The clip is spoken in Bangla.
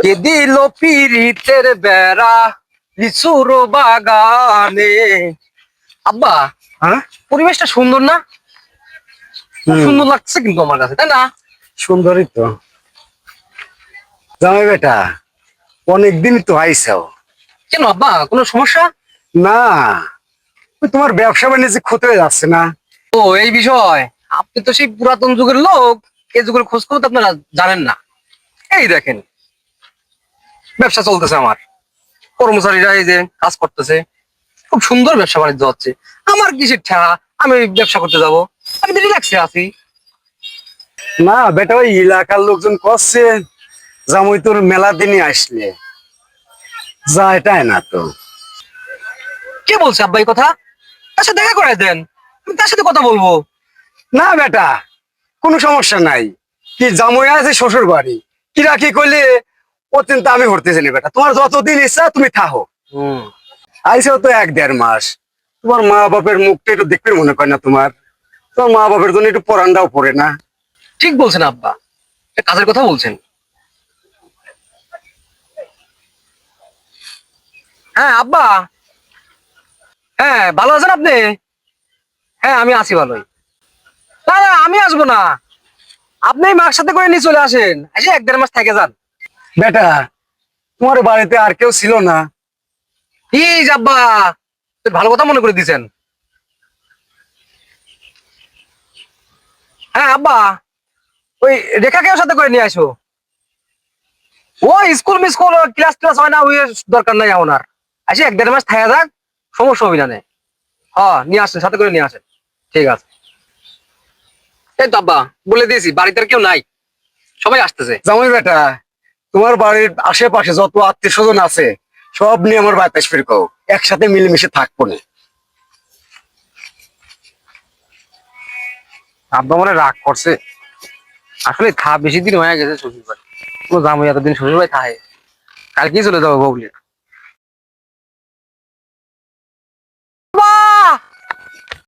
কে দিল পিরিতের বেড়া লিচুর বাগানে। আব্বা, হ্যাঁ, পরিবেশটা সুন্দর না? খুব সুন্দর লাগছে কিন্তু আমার কাছে, তাই না? সুন্দরই তো। জামাই বেটা, অনেকদিন তো আইসাও কেন আব্বা, কোনো সমস্যা? না। ওই তোমার ব্যবসা বাণিজ্য ক্ষতি হয়ে যাচ্ছে না? ও এই বিষয়, আপনি তো সেই পুরাতন যুগের লোক, এই যুগের খোঁজ খবর তো আপনারা জানেন না। এই দেখেন, ব্যবসা চলতেছে আমার, কর্মচারীরা এই যে কাজ করতেছে, খুব সুন্দর ব্যবসা বাণিজ্য হচ্ছে। আমার কিসের ঠেলা, আমি ব্যবসা করতে যাব? আমি তো রিল্যাক্সে আছি। না বেটা, ওই এলাকার লোকজন করছে জামাই তোর মেলা দিনই আসলে যা, এটাই না তো। কে বলছে আব্বা এই কথা? তার সাথে দেখা করে দেন, আমি তার সাথে কথা বলবো। না বেটা, কোনো সমস্যা নাই। কি জামাই আছে শ্বশুর বাড়ি, কি রাখি কইলে ও চিন্তা আমি করতেছি না বেটা। তোমার যতদিন ইচ্ছা তুমি থাকো। আইসাও তো 1-1.5 মাস। তোমার মা বাপের মুখটা একটু দেখতে মনে করে না তোমার? তোমার মা বাপের জন্য একটু পরান্ডাও পড়ে না? ঠিক বলছেন আব্বা, এটা কাজের কথা বলছেন। হ্যাঁ আব্বা, হ্যাঁ ভালো আছেন আপনি? হ্যাঁ আমি আছি ভালোই। না না, আমি আসবো না, আপনি মার সাথে করে নিয়ে চলে আসেন, এসে 1-1.5 মাস থেকে যান। বেটা, তোমার বাড়িতে আর কেউ ছিল না? এই যে আব্বা, তুই ভালো কথা মনে করে দিছেন। হ্যাঁ আব্বা, ওই রেখাকেও সাথে করে নিয়ে আসো। ও স্কুল মিস্কুল ক্লাস ক্লাস হয় না, ওই দরকার নাই এখন আর। আসে 1-1.5 মাস থাকা যাক, সমস্যা হবে না। হ্যাঁ নিয়ে আসেন, সাথে করে নিয়ে আসেন। ঠিক আছে। এই তো আব্বা, বলে দিয়েছি বাড়িতে আর কেউ নাই, সবাই আসতেছে। জামাই বেটা, তোমার বাড়ির আশেপাশে যত আত্মীয় স্বজন আছে সব নিয়ে আমার বাড়িতে ফিরে কও, একসাথে মিলেমিশে থাকবো না। আব্বা মনে হয় রাগ করছে, আসলে বেশি দিন হয়ে গেছে শ্বশুর বাড়ি, কোনো জামাই এতদিন শ্বশুর বাড়ি থাকে, কালকেই চলে যাবো বউলি।